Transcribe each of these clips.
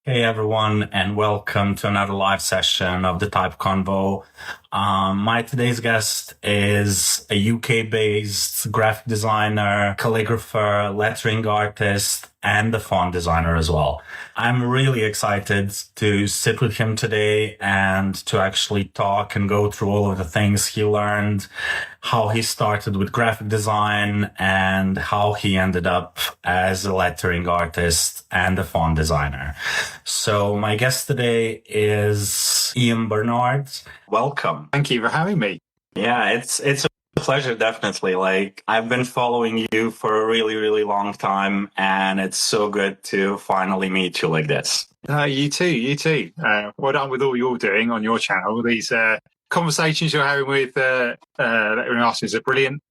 Hey everyone, and welcome to another live session of the Type Convo. My today's guest is a UK-based graphic designer, calligrapher, lettering artist, and a font designer as well. I'm really excited to sit with him today and to actually talk and go through all of the things he learned, how he started with graphic design, and how he ended up as a lettering artist and a font designer. So my guest today is Ian Barnard. Welcome. Thank you for having me. Yeah, it's a pleasure, definitely. Like, I've been following you for a really, really long time, and it's so good to finally meet you like this. You too. Well done with all you're doing on your channel. These conversations you're having with lettering artists are brilliant,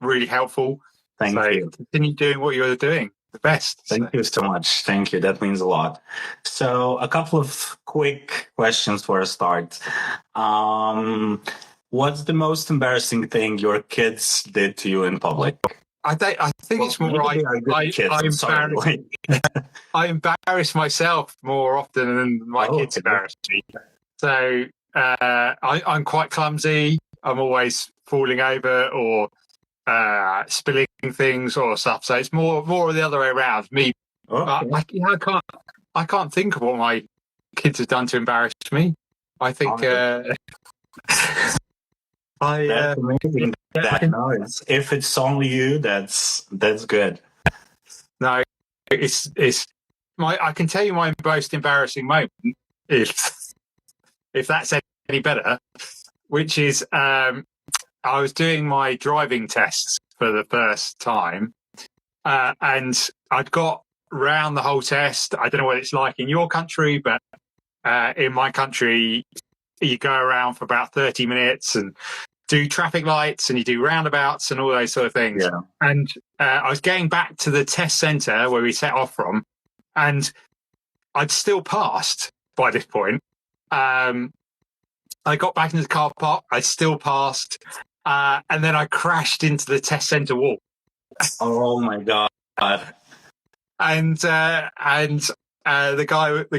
really helpful. Thank you. Continue doing what you're doing. The best. Thank you so much. Thank you. That means a lot. So a couple of quick questions for a start. What's the most embarrassing thing your kids did to you in public? I think it's more right. I embarrass myself more often than my kids embarrass me. So I'm quite clumsy. I'm always falling over or spilling things or stuff. So it's more of the other way around. Me, okay. I can't think of what my kids have done to embarrass me. I think that's amazing. If it's only you, that's good. No, it's my. I can tell you my most embarrassing moment, if that's any better, which is I was doing my driving tests for the first time, and I'd got round the whole test. I don't know what it's like in your country, but in my country, you go around for about 30 minutes and do traffic lights and you do roundabouts and all those sort of things. Yeah. And I was getting back to the test centre where we set off from, and I'd still passed by this point. I got back into the car park, I still passed, and then I crashed into the test centre wall. Oh my God. And the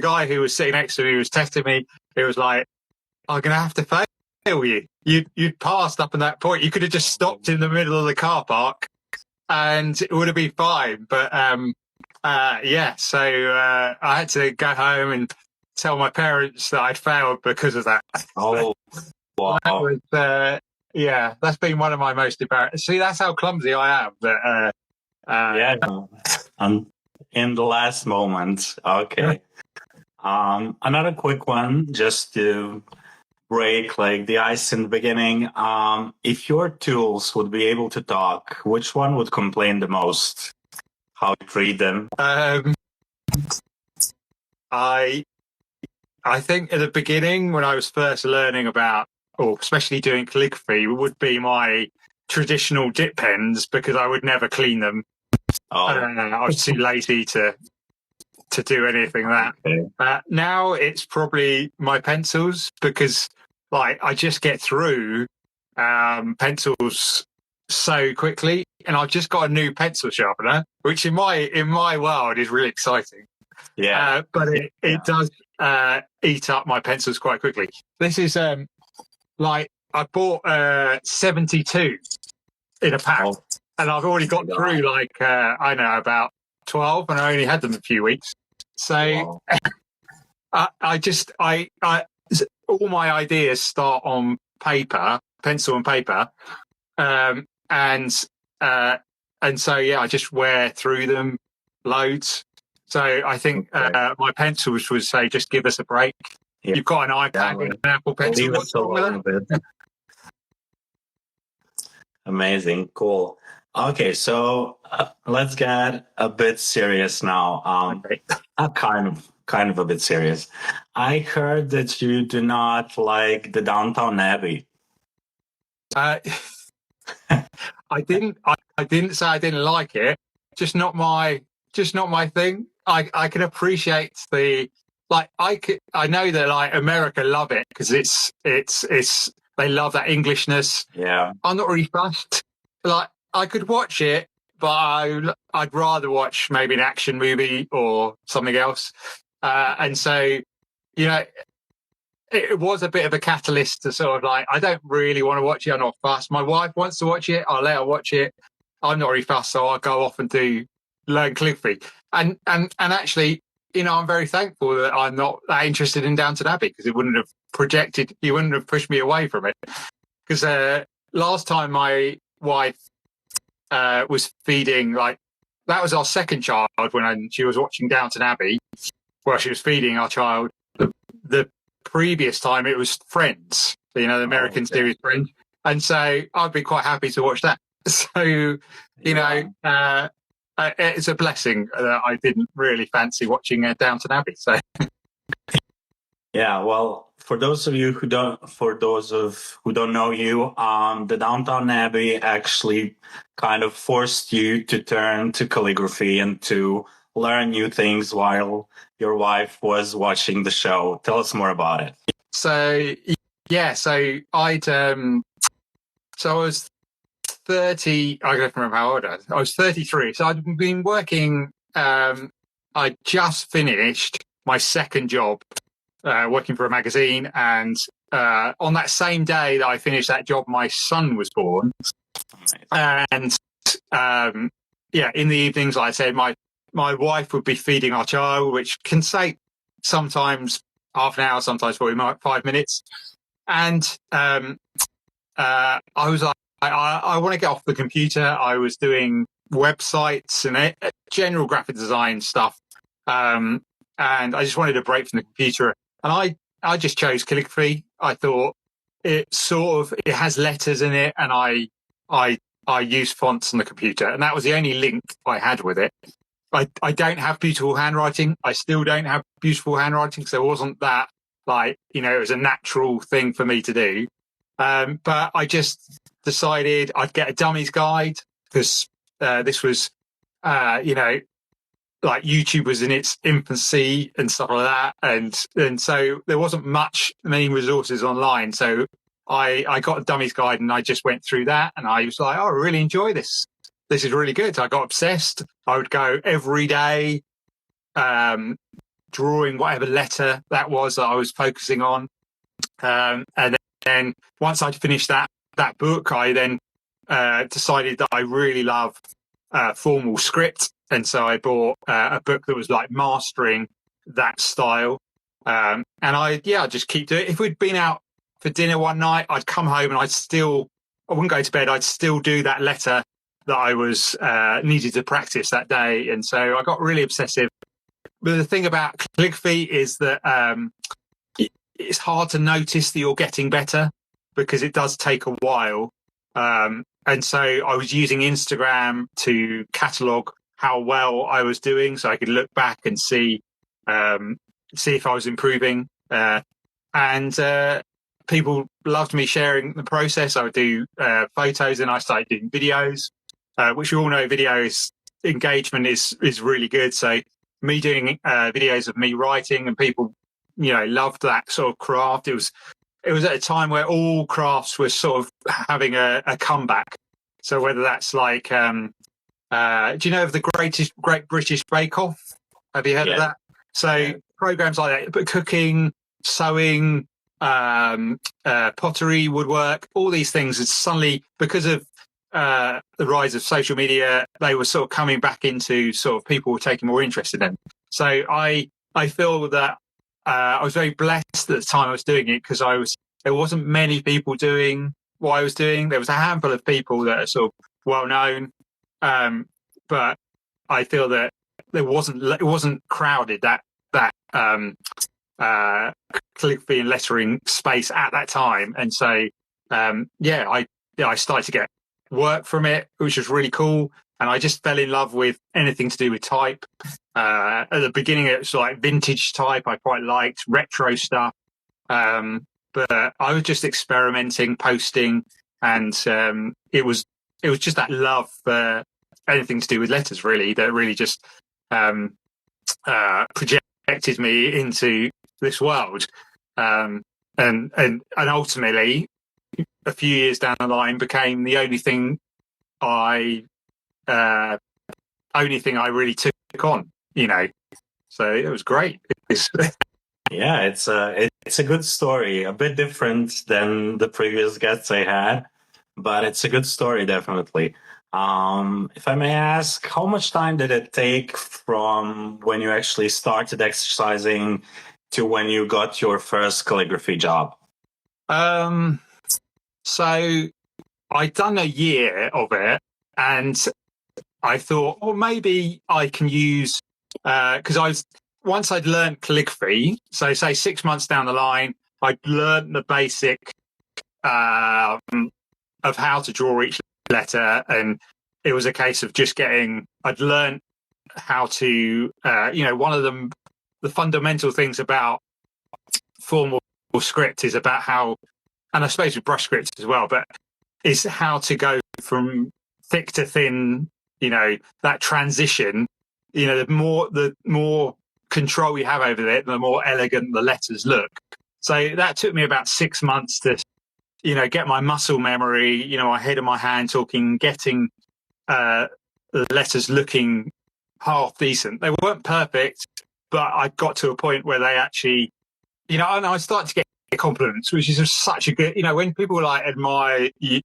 guy who was sitting next to me was testing me. He was like, "I'm going to have to fail you. You'd passed up in that point. You could have just stopped in the middle of the car park and it would have been fine." But so I had to go home and tell my parents that I'd failed because of that. Oh, wow. That's been one of my most embarrassing. See, that's how clumsy I am. But in the last moment. Okay. Another quick one, just to break like the ice in the beginning. If your tools would be able to talk, which one would complain the most? How you treat them? I think at the beginning, when I was first learning about, or especially doing calligraphy, would be my traditional dip pens, because I would never clean them. I was too lazy to do anything like that. Okay. Now it's probably my pencils, because I just get through pencils so quickly, and I've just got a new pencil sharpener, which in my world is really exciting. Yeah, but it does eat up my pencils quite quickly. This is I bought 72 in a pack, and I've already got through about 12, and I only had them a few weeks. So all my ideas start on paper, pencil and paper, and so I just wear through them loads. So I think my pencils would say, just give us a break. Yeah. You've got an iPad and an Apple Pencil. What's wrong with it? Amazing, cool. Okay, so let's get a bit serious now. Kind of a bit serious. I heard that you do not like the Downton Abbey. I didn't say I didn't like it. Just not my thing. I can appreciate I know that America love it because it's they love that Englishness. Yeah. I'm not really fussed. I could watch it, but I'd rather watch maybe an action movie or something else. And so, you know, it was a bit of a catalyst to sort of like, I don't really want to watch it. I'm not fussed. My wife wants to watch it. I'll let her watch it. I'm not really fussed, so I'll go off and learn calligraphy. And actually, you know, I'm very thankful that I'm not that interested in Downton Abbey, because it wouldn't have you wouldn't have pushed me away from it. Because last time my wife was feeding, like, that was our second child when she was watching Downton Abbey, while she was feeding our child. The previous time it was Friends, you know, the American series Friends. And so I'd be quite happy to watch that. So, you know, it's a blessing that I didn't really fancy watching Downton Abbey. So, yeah, well, for those of you who don't know you, the Downton Abbey actually kind of forced you to turn to calligraphy and to learn new things while your wife was watching the show. Tell us more about it. So yeah, so I was 30. I don't remember how old I was. I was 33. So I'd been working. I just finished my second job, working for a magazine, and on that same day that I finished that job, my son was born. And yeah, in the evenings, like I said, my wife would be feeding our child, which can take sometimes half an hour, sometimes 5 minutes. And I was like, I want to get off the computer. I was doing websites and general graphic design stuff. And I just wanted a break from the computer. And I just chose calligraphy. I thought it has letters in it, and I use fonts on the computer. And that was the only link I had with it. I don't have beautiful handwriting. I still don't have beautiful handwriting, because there wasn't that, like, you know, it was a natural thing for me to do. But I just decided I'd get a Dummies guide, because this was, you know, like YouTube was in its infancy and stuff like that. And so there wasn't many resources online. So I got a Dummies guide, and I just went through that, and I was like, oh, I really enjoy this. This is really good. I got obsessed. I would go every day, drawing whatever letter that was that I was focusing on. And then once I'd finished that book, I then decided that I really love formal script. And so I bought a book that was like mastering that style. And I just keep doing it. If we'd been out for dinner one night, I'd come home and I wouldn't go to bed. I'd still do that letter that I was needed to practice that day. And so I got really obsessive. But the thing about calligraphy is that it's hard to notice that you're getting better, because it does take a while. And so I was using Instagram to catalogue how well I was doing, so I could look back and see if I was improving. And people loved me sharing the process. I would do photos, and I started doing videos, which you all know videos engagement is really good. So me doing videos of me writing, and people, you know, loved that sort of craft. It was at a time where all crafts were sort of having a comeback. So whether that's like, do you know of the Great British Bake Off? Have you heard of that? So programs like that, but cooking, sewing, pottery, woodwork, all these things, it's suddenly, because of the rise of social media, they were sort of coming back into sort of people were taking more interest in them. So I feel that I was very blessed at the time I was doing it, because there wasn't many people doing what I was doing. There was a handful of people that are sort of well known, but I feel that it wasn't crowded, that calligraphy and lettering space at that time. And so I started to get work from it, which was really cool. And I just fell in love with anything to do with type. At the beginning, it was like vintage type. I quite liked retro stuff. But I was just experimenting, posting, and it was just that love for anything to do with letters, really, that really just projected me into this world. And ultimately, a few years down the line, became the only thing I really took on, you know. So it was great. Yeah, it's a good story. A bit different than the previous guests I had, but it's a good story, definitely. If I may ask, how much time did it take from when you actually started exercising to when you got your first calligraphy job? So I'd done a year of it, and I thought, well, maybe I can use because once I'd learned calligraphy. So say 6 months down the line, I'd learned the basic of how to draw each letter, and it was a case of just I'd learned how to, one of the fundamental things about formal script is about how, and I suppose with brush script as well, but is how to go from thick to thin, that transition, the more control you have over it, the more elegant the letters look. So that took me about 6 months to, get my muscle memory, my head and my hand talking, getting the letters looking half decent. They weren't perfect, but I got to a point where they actually, and I started to get compliments, which is just such a good, when people admire you,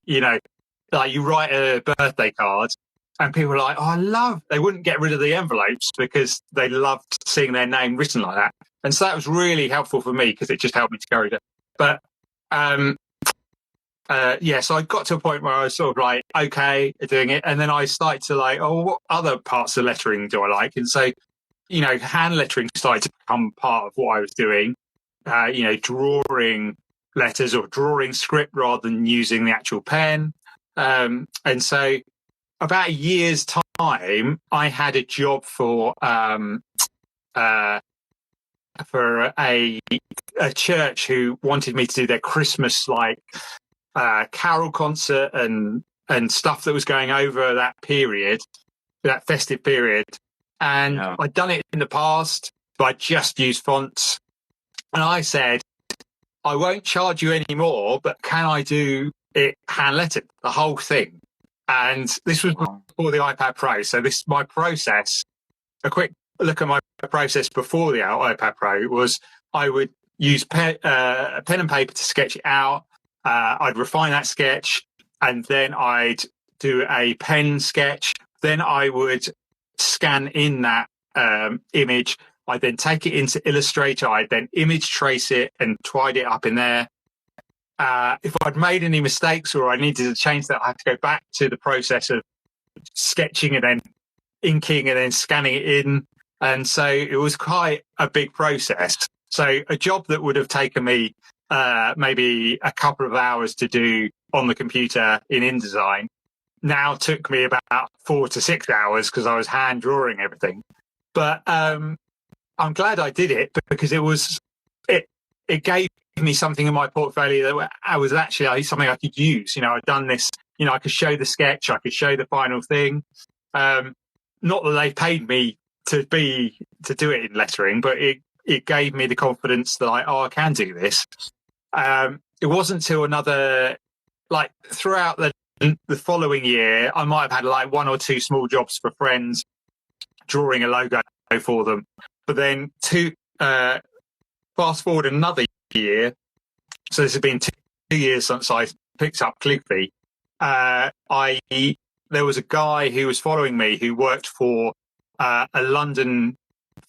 like you write a birthday card and people are like, oh, they wouldn't get rid of the envelopes because they loved seeing their name written like that. And so that was really helpful for me because it just helped me to carry it. But, so I got to a point where I was sort of okay, doing it. And then I started to what other parts of lettering do I like? And so, hand lettering started to become part of what I was doing. Drawing letters or drawing script rather than using the actual pen. And so about a year's time, I had a job for a church who wanted me to do their Christmas carol concert and stuff that was going over that period, that festive period. And I'd done it in the past, but I just used fonts. And I said, I won't charge you any more, but can I do it hand lettered, the whole thing? And this was before the iPad Pro. So this my process. A quick look at my process before the iPad Pro was I would use pen and paper to sketch it out. I'd refine that sketch, and then I'd do a pen sketch. Then I would scan in that image. I'd then take it into Illustrator. I'd then image trace it and tidy it up in there. If I'd made any mistakes or I needed to change that, I had to go back to the process of sketching and then inking and then scanning it in. And so it was quite a big process. So a job that would have taken me maybe a couple of hours to do on the computer in InDesign now took me about 4 to 6 hours because I was hand drawing everything. But I'm glad I did it because it gave me something in my portfolio that I was actually something I could use. I'd done this, I could show the sketch, I could show the final thing. Not that they paid me to do it in lettering, but it gave me the confidence that I can do this. It wasn't until another, throughout the following year, I might have had 1 or 2 small jobs for friends drawing a logo for them. But then fast forward another year, so this has been 2 years since I picked up calligraphy. There was a guy who was following me who worked for a London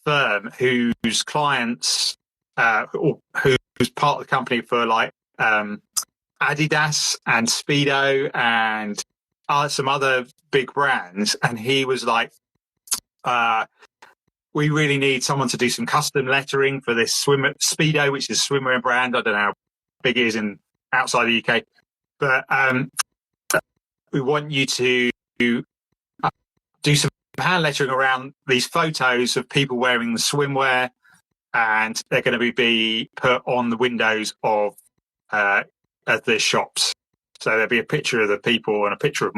firm whose clients, who's part of the company for Adidas and Speedo and some other big brands. And he was like, we really need someone to do some custom lettering for this Speedo, which is a swimwear brand. I don't know how big it is outside the UK, but we want you to do some hand lettering around these photos of people wearing the swimwear, and they're going to be put on the windows of the shops. So there'll be a picture of the people and a picture of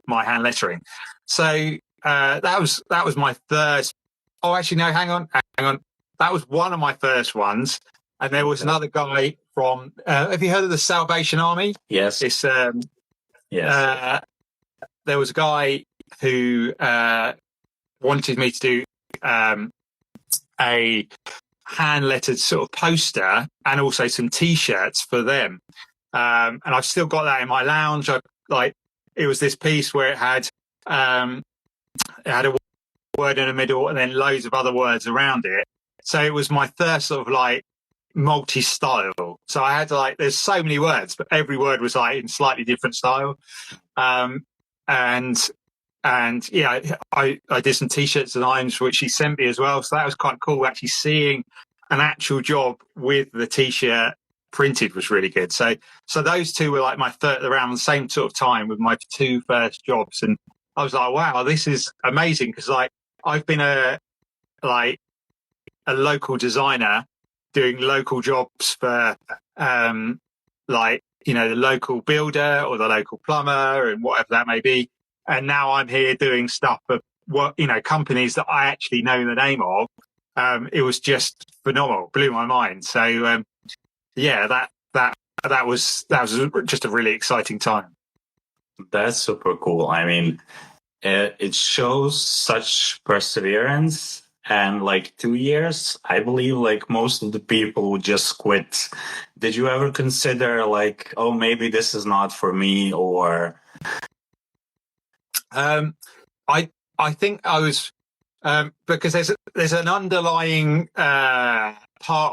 my hand lettering. So that was my first. Oh, actually, no, hang on. That was one of my first ones. And there was another guy from, have you heard of the Salvation Army? Yes. It's, yes. There was a guy who wanted me to do a hand lettered sort of poster and also some T-shirts for them. And I've still got that in my lounge. It was this piece where it had a word in the middle and then loads of other words around it. So it was my first sort of like multi-style. So I had to there's so many words, but every word was like in slightly different style. And yeah, I did some T-shirt designs which he sent me as well. So that was quite cool. Actually seeing an actual job with the T-shirt printed was really good. So those two were like my third around the same sort of time with my two first jobs. And I was like, wow, this is amazing. Cause like I've been a local designer doing local jobs for, the local builder or the local plumber and whatever that may be. And now I'm here doing stuff for companies that I actually know the name of. It was just phenomenal, blew my mind. So that was just a really exciting time. That's super cool. I mean, it shows such perseverance. And 2 years, I believe most of the people would just quit. Did you ever consider oh, maybe this is not for me, or? I think I was because there's an underlying part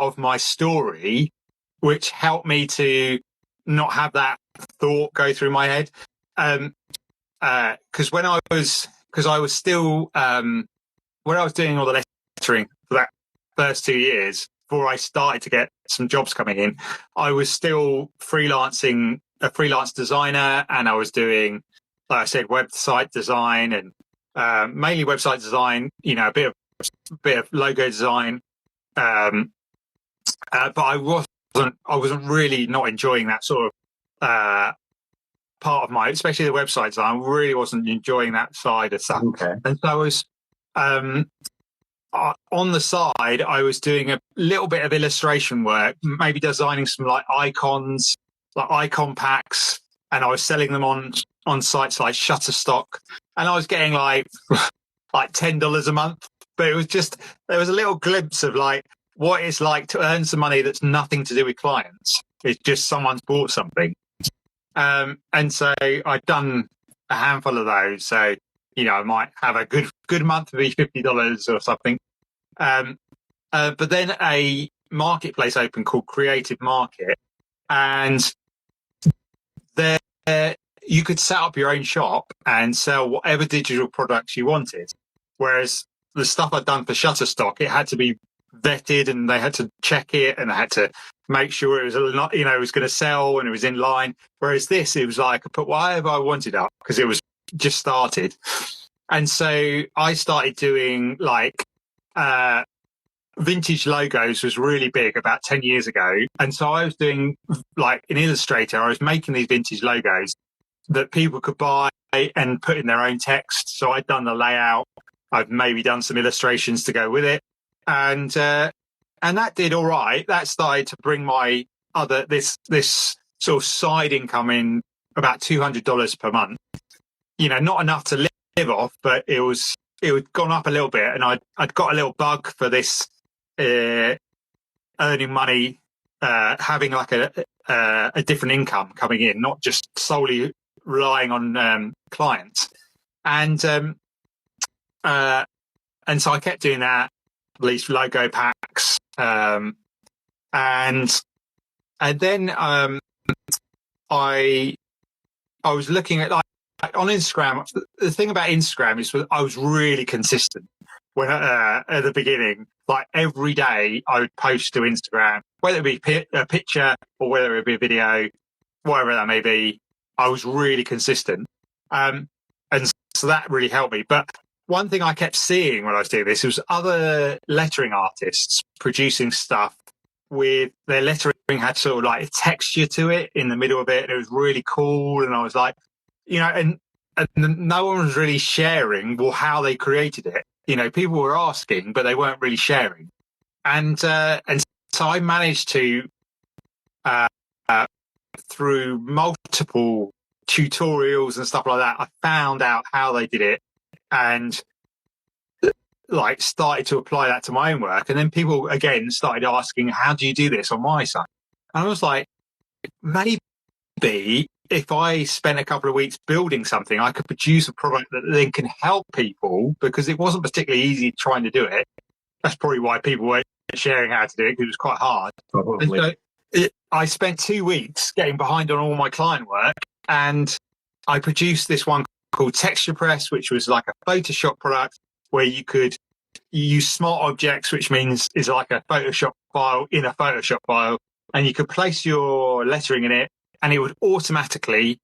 of my story which helped me to not have that thought go through my head. Because when I was still when I was doing all the lettering for that first 2 years before I started to get some jobs coming in, I was still freelancing, a freelance designer, and I was doing, like I said, website design and mainly website design, a bit of logo design. But I wasn't really not enjoying that sort of part of especially the website design. I really wasn't enjoying that side of stuff. Okay. And so I was on the side, I was doing a little bit of illustration work, maybe designing some icons, icon packs, and I was selling them on sites like Shutterstock, and I was getting like $10 a month. But it was just, there was a little glimpse of what it's like to earn some money that's nothing to do with clients. It's just someone's bought something. And so I'd done a handful of those. So, I might have a good month to be $50 or something. But then a marketplace opened called Creative Market, and there you could set up your own shop and sell whatever digital products you wanted. Whereas the stuff I'd done for Shutterstock, it had to be vetted and they had to check it and I had to make sure it was not, it was going to sell and it was in line. Whereas this, it was I could put whatever I wanted up because it was just started. And so I started doing vintage logos was really big about 10 years ago. And so I was doing in Illustrator, I was making these vintage logos that people could buy and put in their own text. So I'd done the layout. I've maybe done some illustrations to go with it. And that did all right. That started to bring my this sort of side income in about $200 per month. Not enough to live off, but it had gone up a little bit, and I'd got a little bug for this earning money, having a different income coming in, not just solely relying on clients. And so I kept doing that, these logo packs, and then I was looking at on Instagram. The thing about Instagram is I was really consistent when at the beginning. Every day I would post to Instagram, whether it be a picture or whether it be a video, whatever that may be. I was really consistent, and so that really helped me. But one thing I kept seeing when I was doing this was other lettering artists producing stuff with their lettering had sort of a texture to it in the middle of it, and it was really cool. And I was like, and no one was really sharing how they created it. People were asking, but they weren't really sharing. And so I managed to, through multiple tutorials and stuff like that, I found out how they did it. And like started to apply that to my own work. And then people again started asking, how do you do this on my side? And I was like, maybe if I spent a couple of weeks building something, I could produce a product that then can help people, because it wasn't particularly easy trying to do it. That's probably why people weren't sharing how to do it, because it was quite hard. Probably. So I spent 2 weeks getting behind on all my client work, and I produced this one called Texture Press, which was like a Photoshop product where you could use smart objects, which means is like a Photoshop file in a Photoshop file, and you could place your lettering in it, and it would automatically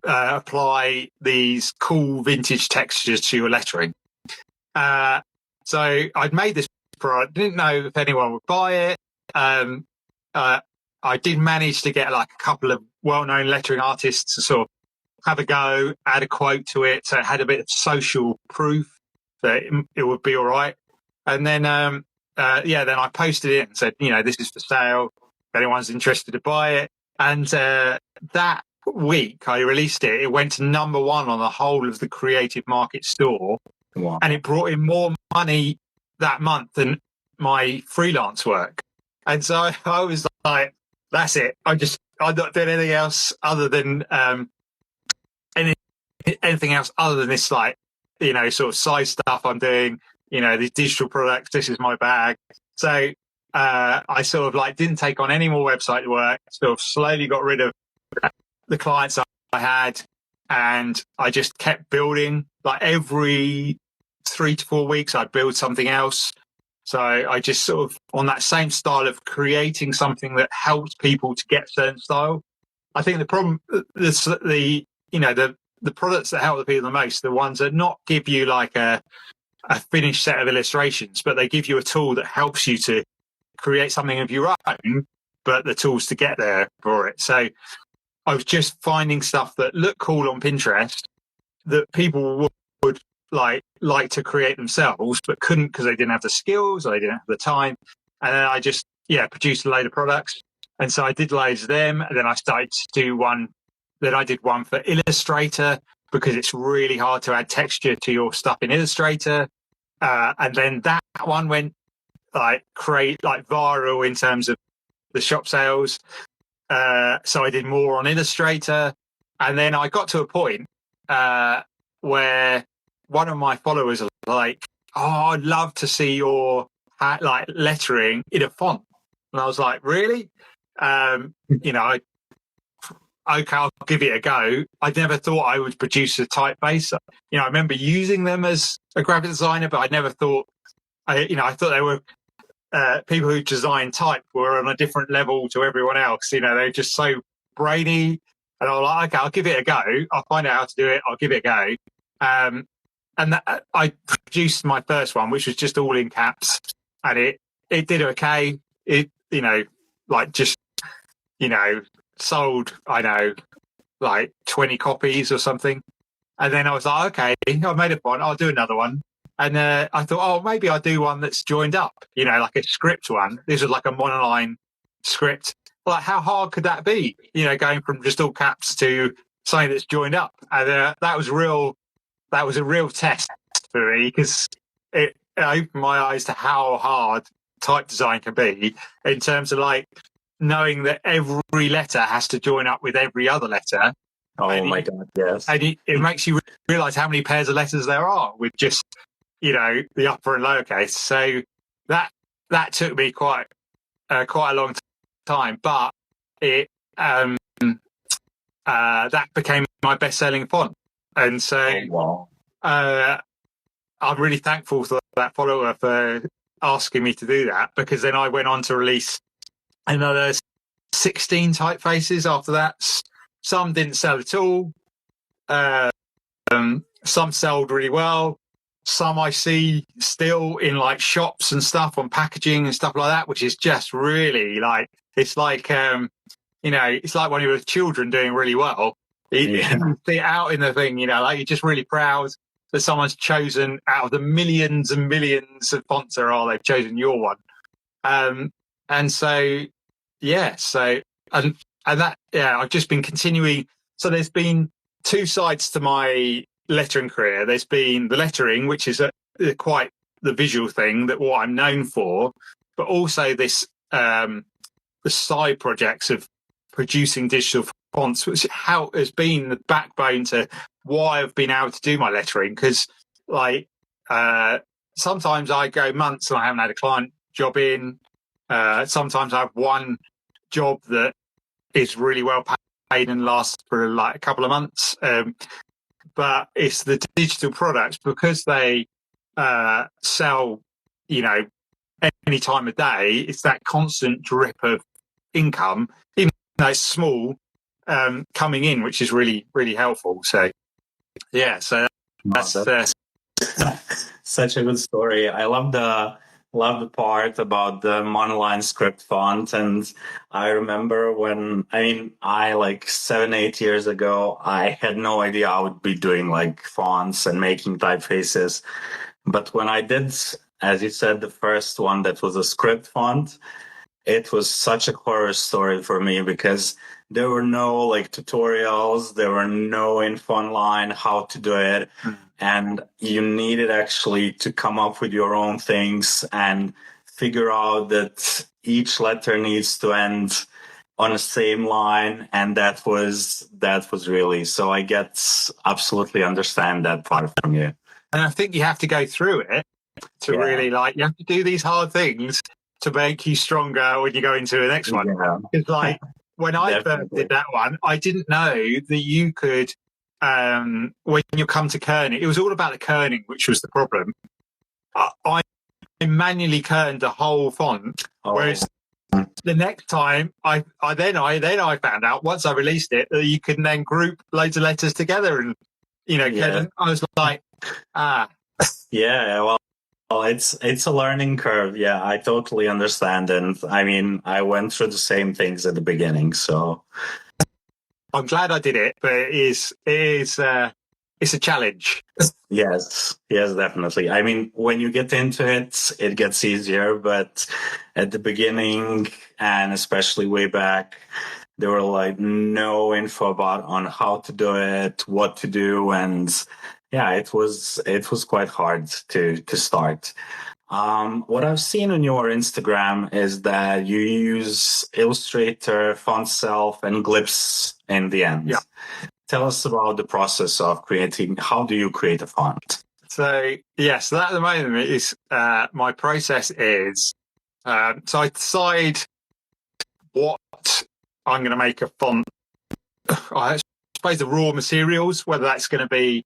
apply these cool vintage textures to your lettering. So I'd made this product, didn't know if anyone would buy it. I did manage to get like a couple of well-known lettering artists to sort of have a go, add a quote to it, so it had a bit of social proof that it would be all right. And then, then I posted it and said, this is for sale. If anyone's interested to buy it. And that week I released it. It went to number 1 on the whole of the Creative Market store. Wow. And it brought in more money that month than my freelance work. And so I was like, that's it. I'm not doing anything else other than anything else other than this, like, sort of side stuff I'm doing, these digital products. This is my bag. So I sort of like didn't take on any more website work, sort of slowly got rid of the clients I had, and I just kept building. Like every 3 to 4 weeks, I'd build something else. So I just sort of on that same style of creating something that helps people to get certain style. I think the problem, the products that help the people the most, the ones that not give you like a finished set of illustrations, but they give you a tool that helps you to create something of your own, but the tools to get there for it. So I was just finding stuff that looked cool on Pinterest that people would like to create themselves, but couldn't because they didn't have the skills or they didn't have the time. And then I just, produced a load of products. And so I did loads of them. And then I started to do one. Then I did one for Illustrator because it's really hard to add texture to your stuff in Illustrator. And then that one went viral in terms of the shop sales. So I did more on Illustrator. And then I got to a point where one of my followers was like, "Oh, I'd love to see your lettering in a font." And I was like, "Really?" Okay, I'll give it a go. I never thought I would produce a typeface. I remember using them as a graphic designer, but I never thought, I thought they were people who design type were on a different level to everyone else. They're just so brainy. And I was like, okay, I'll give it a go. I'll find out how to do it. I'll give it a go. And I produced my first one, which was just all in caps, and it did okay. It sold, I know, like 20 copies or something. And then I was like, okay, I made a font. I'll do another one. And I thought, oh, maybe I'll do one that's joined up, like a script one. This was like a monoline script. Like, how hard could that be? Going from just all caps to something that's joined up. And that was a real test for me, because it opened my eyes to how hard type design can be in terms of knowing that every letter has to join up with every other letter. Oh my God, yes. And it makes you realize how many pairs of letters there are with just, the upper and lowercase. So that took me quite a long time, but it that became my best-selling font. And so I'm really thankful to that follower for asking me to do that, because then I went on to release another 16 typefaces after that. Some didn't sell at all. Some sold really well. Some I see still in shops and stuff on packaging and stuff like that, which is just really it's like one of your children doing really well. You see it out in the thing, you're just really proud that someone's chosen out of the millions and millions of fonts there are, they've chosen your one. And so, I've just been continuing. So there's been two sides to my lettering career. There's been the lettering, which is quite the visual thing, that what I'm known for, but also this the side projects of producing digital fonts, which has been the backbone to why I've been able to do my lettering. Because like sometimes I go months and I haven't had a client job in. Sometimes I have one job that is really well paid and lasts for like a couple of months. But it's the digital products, because they sell, any time of day. It's that constant drip of income, even though it's small, coming in, which is really, really helpful. So, yeah, so that's such a good story. I love the part about the monoline script font. And I remember I like 7-8 years ago, I had no idea I would be doing like fonts and making typefaces. But when I did, as you said, the first one that was a script font, it was such a horror story for me, because there were no like tutorials, there were no info online how to do it. And you needed actually to come up with your own things and figure out that each letter needs to end on the same line. And that was really, so I absolutely understand that part from you. And I think you have to go through it to really you have to do these hard things to make you stronger when you go into the next one. Because like when I first did that one, I didn't know that you could, when you come to kerning, it was all about the kerning, which was the problem. I manually kerned the whole font, whereas the next time I found out, once I released it, that you can then group loads of letters together and I was like, yeah, well, it's a learning curve. Yeah, I totally understand. And I mean, I went through the same things at the beginning, so I'm glad I did it, but it's a challenge. Yes, definitely. I mean, when you get into it, it gets easier, but at the beginning, and especially way back, there were like no info on how to do it, what to do, and yeah, it was quite hard to start. What I've seen on your Instagram is that you use Illustrator, Font Self, and Glyphs in the end. Yeah. Tell us about the process of creating. How do you create a font? So that at the moment is my process is. So I decide what I'm going to make a font. I suppose the raw materials, whether that's going to be,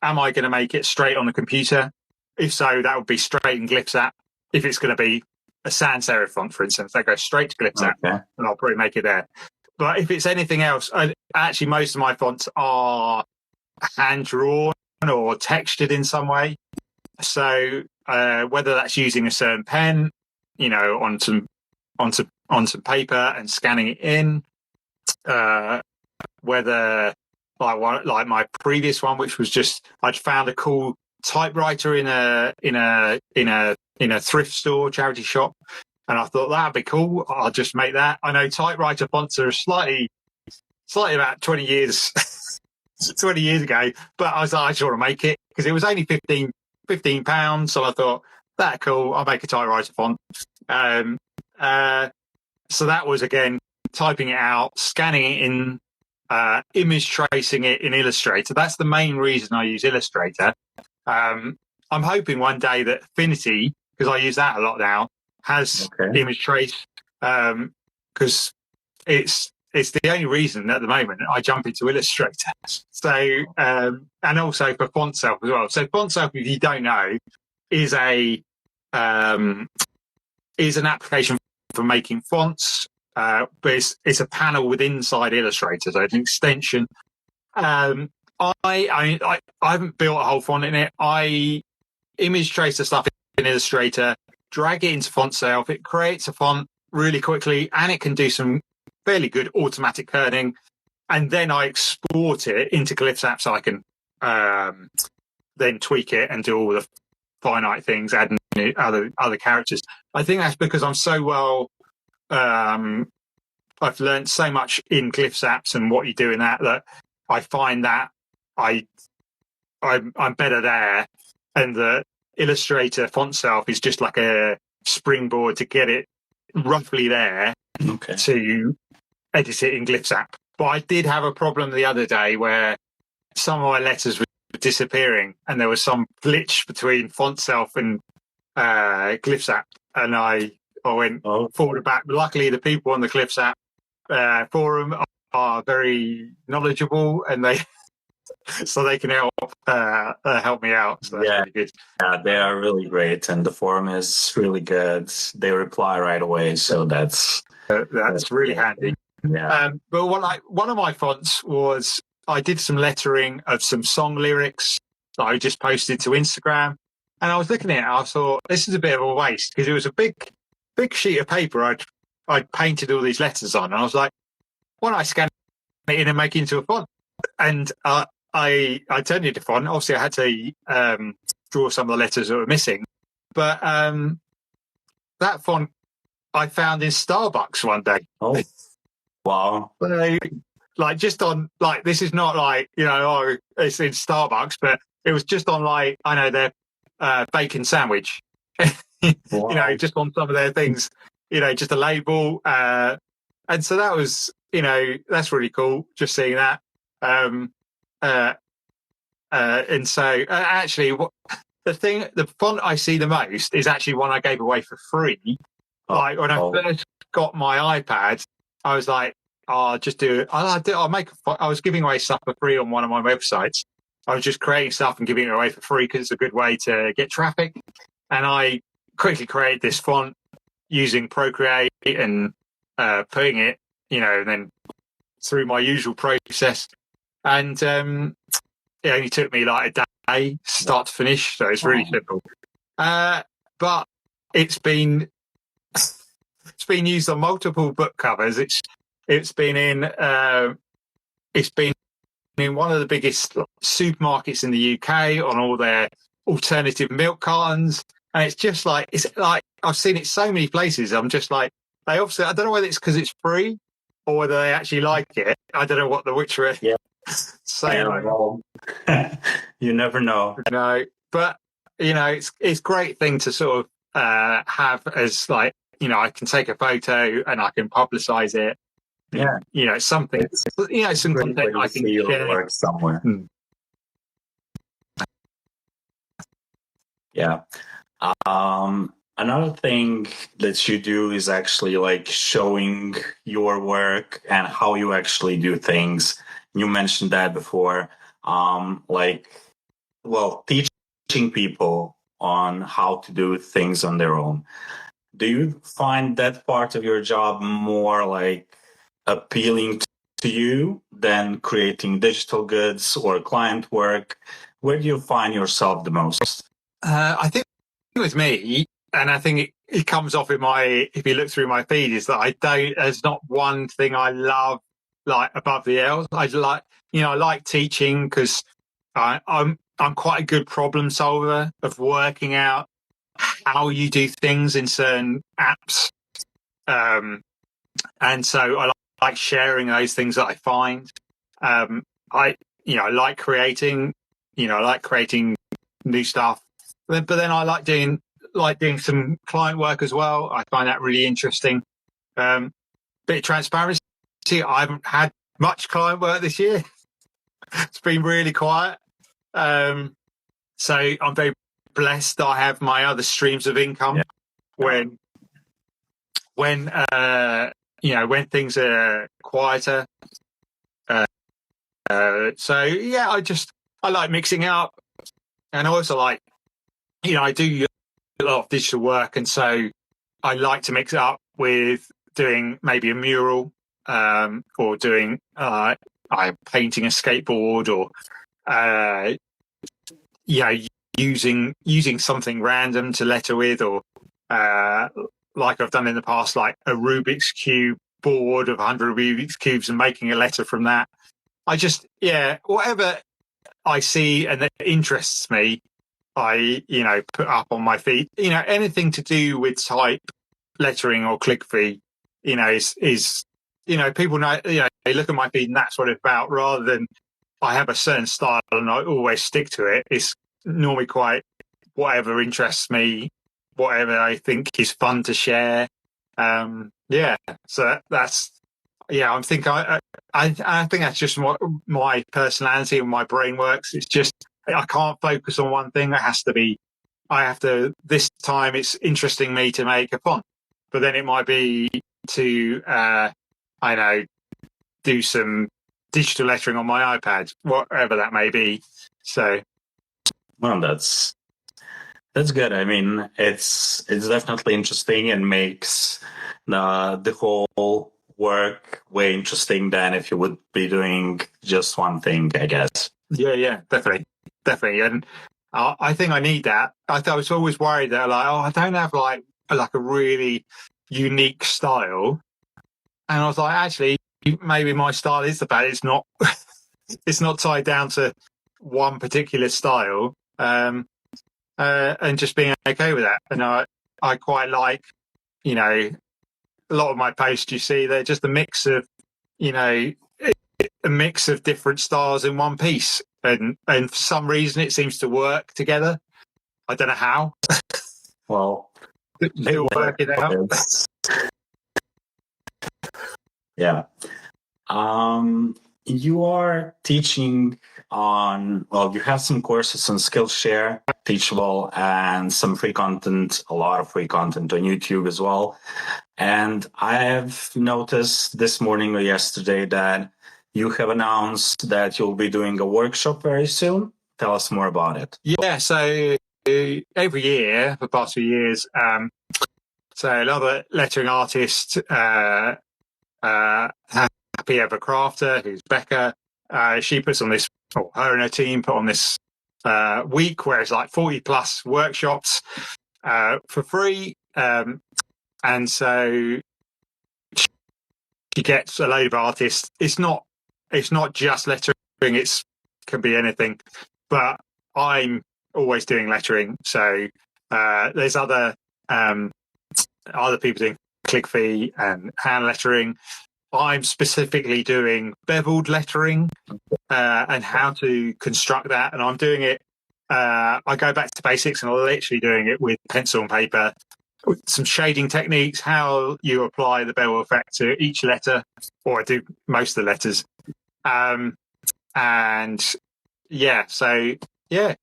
am I going to make it straight on the computer? If so, that would be straight in Glyphs app. If it's going to be a sans serif font, for instance, that goes straight to Glyphs app, and I'll probably make it there. But if it's anything else, actually, most of my fonts are hand drawn or textured in some way. So whether that's using a certain pen, on some paper and scanning it in, whether like my previous one, which was just I'd found a cool typewriter in a thrift store, charity shop, and I thought that'd be cool. I'll just make that. I know typewriter fonts are slightly about 20 years 20 years ago, but I was like, I just want to make it because it was only £15. So I thought that cool. I'll make a typewriter font. So that was again typing it out, scanning it in, image tracing it in Illustrator. That's the main reason I use Illustrator. I'm hoping one day that Affinity, because I use that a lot now, has image trace, because it's the only reason at the moment I jump into Illustrator. So and also for Font Self as well. So Font Self, if you don't know, is an application for making fonts, but it's a panel within inside Illustrator, so it's an extension. I haven't built a whole font in it. I image trace the stuff in Illustrator, drag it into Font Self. It creates a font really quickly, and it can do some fairly good automatic kerning. And then I export it into Glyphs app so I can then tweak it and do all the finite things, adding other characters. I think that's because I'm so well. I've learned so much in Glyphs apps and what you do in that I find that I'm better there, and that Illustrator font self is just like a springboard to get it roughly there to edit it in Glyphs app. But I did have a problem the other day where some of my letters were disappearing and there was some glitch between font self and Glyphs app, and I went forward back. Luckily, the people on the Glyphs app forum are very knowledgeable, and they can help me out. So that's really good. Yeah, they are really great, and the forum is really good. They reply right away, so that's really handy. Yeah. But one of my fonts was, I did some lettering of some song lyrics that I just posted to Instagram, and I was looking at it and I thought, this is a bit of a waste, because it was a big sheet of paper I'd painted all these letters on, and I was like, why don't I scan it in and make it into a font? And I turned it to font. Obviously, I had to draw some of the letters that were missing, but that font I found in Starbucks one day. Oh, wow! Like just on, like, this is not like, it's in Starbucks, but it was just on, like, I know, their bacon sandwich. Wow. Just on some of their things, just a label. And so that was, that's really cool, just seeing that. And so actually, the font I see the most is actually one I gave away for free. Like when I first got my iPad, I was like, I'll just do it. I was giving away stuff for free on one of my websites. I was just creating stuff and giving it away for free because it's a good way to get traffic. And I quickly created this font using Procreate and putting it, and then through my usual process. And it only took me like a day, start to finish. So it's really simple. But it's been used on multiple book covers. It's been in one of the biggest supermarkets in the UK on all their alternative milk cartons, and it's like I've seen it so many places. I'm just like, they obviously, I don't know whether it's because it's free or whether they actually like it. I don't know what the Witcher well, you never know. No, but it's a great thing to sort of have as, like, I can take a photo and I can publicize it. Yeah, something. Some content I can share. Work somewhere. Yeah. Another thing that you do is actually like showing your work and how you actually do things. You mentioned that before. Teaching people on how to do things on their own. Do you find that part of your job more like appealing to you than creating digital goods or client work? Where do you find yourself the most? I think with me, and I think it comes off in if you look through my feed, is that there's not one thing I love like above the else. I like teaching because I'm quite a good problem solver of working out how you do things in certain apps. And so I like sharing those things that I find. I like creating, new stuff. But then I like doing some client work as well. I find that really interesting. Bit of transparency. I haven't had much client work this year. It's been really quiet. So I'm very blessed that I have my other streams of income when things are quieter. I like mixing it up, and I also like, I do a lot of digital work, and so I like to mix it up with doing maybe a mural, or doing I'm painting a skateboard, or using something random to letter with, or like I've done in the past, like a Rubik's Cube board of 100 Rubik's Cubes and making a letter from that. I just, whatever I see and that interests me, I, put up on my feed. Anything to do with type, lettering or calligraphy, is people know, they look at my feed and that's what it's about, rather than I have a certain style and I always stick to it. It's normally quite whatever interests me, whatever I think is fun to share. So that's I think I think that's just what my personality and my brain works. It's just I can't focus on one thing. It has to be. I have to. This time, it's interesting me to make a font, but then it might be to I know do some digital lettering on my iPad, whatever that may be. So, well, that's good. I mean, it's definitely interesting and makes the whole work way interesting than if you would be doing just one thing, I guess. Yeah, definitely. And I think I need that. I was always worried that I don't have like a really unique style. And I was like, actually, maybe my style is the bad. It's not, it's not tied down to one particular style. And just being okay with that. And I quite like, a lot of my posts you see, they're just a mix of, a mix of different styles in one piece. And for some reason it seems to work together. I don't know how. Well, still working out. Yeah. You are teaching you have some courses on Skillshare, Teachable, and some free content, a lot of free content on YouTube as well. And I have noticed this morning or yesterday that you have announced that you'll be doing a workshop very soon. Tell us more about it. Yeah, so every year, for the past few years, so another lettering artist, Happy Ever Crafter, who's Becca, she puts on this, or her and her team put on this week where it's like 40 plus workshops for free. And so she gets a load of artists. It's not just lettering, it can be anything, but I'm always doing lettering. So there's other people doing calligraphy and hand lettering. I'm specifically doing beveled lettering and how to construct that. And I'm doing it, I go back to basics and I'm literally doing it with pencil and paper, with some shading techniques, how you apply the bevel effect to each letter, or I do most of the letters.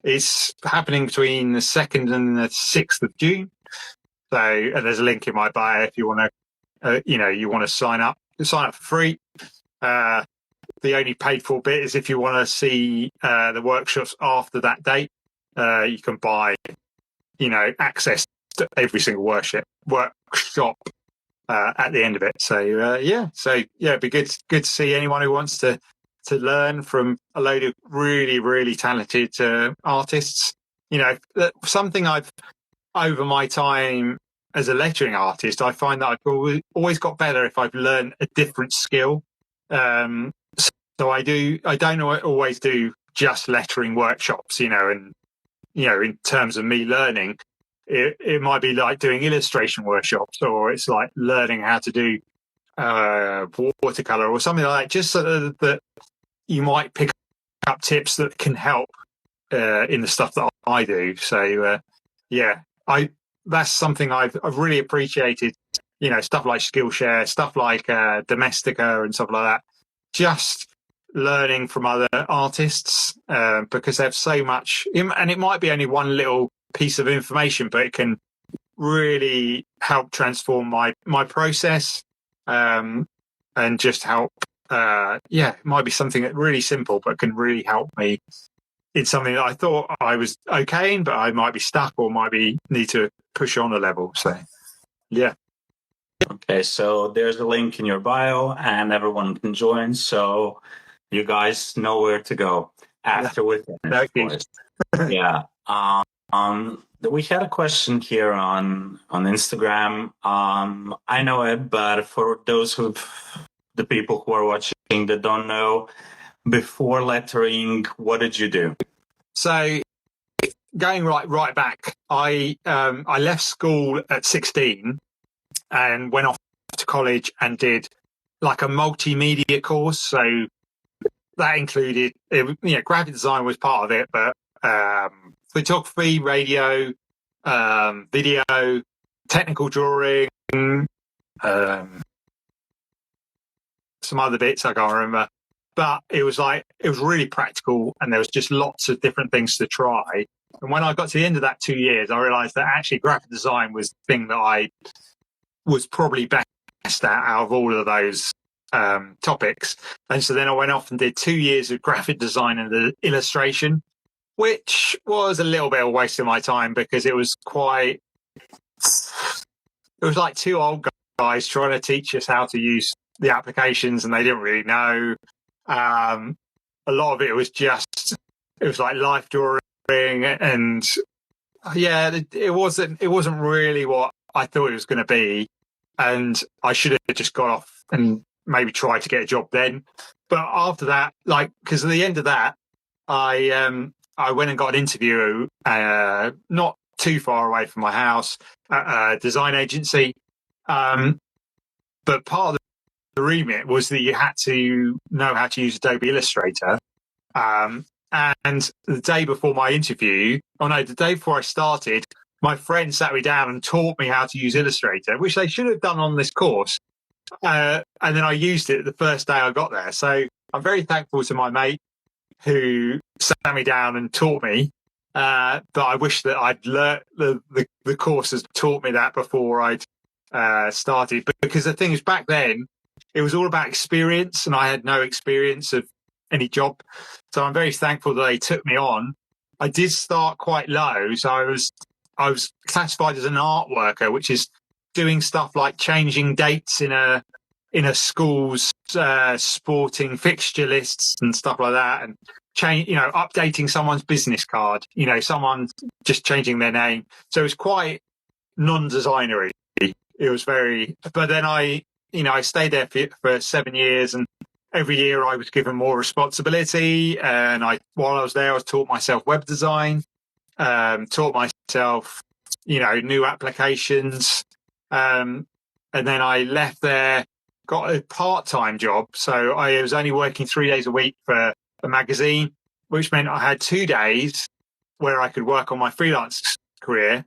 It's happening between the 2nd and the 6th of June. So, and there's a link in my bio if you want to, you want to sign up. Sign up for free. The only paid for bit is if you want to see the workshops after that date. You can buy, access to every single workshop at the end of it. So it'd be good to see anyone who wants to learn from a load of really, really talented artists. Something I've over my time as a lettering artist, I find that I've always got better if I've learned a different skill. So I don't always do just lettering workshops, and in terms of me learning, it might be like doing illustration workshops, or it's like learning how to do watercolor or something like that, just so that you might pick up tips that can help in the stuff that I do. So that's something I've really appreciated. Stuff like Skillshare, stuff like Domestika and stuff like that. Just learning from other artists because they have so much, and it might be only one little piece of information, but it can really help transform my process and just help. It might be something that really simple, but can really help me in something that I thought I was okay in, but I might be stuck or need to push on a level. So, yeah. Okay, so there's a link in your bio and everyone can join. So you guys know where to go after we finish. Yeah. We had a question here on Instagram. I know it, but for the people who are watching that don't know, before lettering, what did you do? So going right back, I left school at 16 and went off to college and did like a multimedia course. So that included, graphic design was part of it, but photography, radio, video, technical drawing, some other bits I can't remember. But it was really practical, and there was just lots of different things to try. And when I got to the end of that 2 years, I realized that actually graphic design was the thing that I was probably best at out of all of those topics. And so then I went off and did 2 years of graphic design and illustration, which was a little bit of a waste of my time because it was like two old guys trying to teach us how to use the applications, and they didn't really know. A lot of it was like life drawing, and it wasn't really what I thought it was going to be, and I should have just got off and maybe tried to get a job then. But after that, because at the end of that, I went and got an interview not too far away from my house at a design agency, but part of the remit was that you had to know how to use Adobe Illustrator. And the day before my interview, the day before I started, my friend sat me down and taught me how to use Illustrator, which they should have done on this course. And then I used it the first day I got there. So I'm very thankful to my mate who sat me down and taught me. But I wish that I'd learnt the course has taught me that before I'd started. But because the thing is, back then, it was all about experience, and I had no experience of any job. So I'm very thankful that they took me on. I did start quite low. So I was classified as an art worker, which is doing stuff like changing dates in a school's sporting fixture lists and stuff like that, and updating someone's business card, someone just changing their name. So it was quite non-designery. It was but then I stayed there for 7 years, and every year I was given more responsibility. And while I was there, I was taught myself web design, taught myself, new applications. And then I left there, got a part-time job. So I was only working 3 days a week for a magazine, which meant I had 2 days where I could work on my freelance career.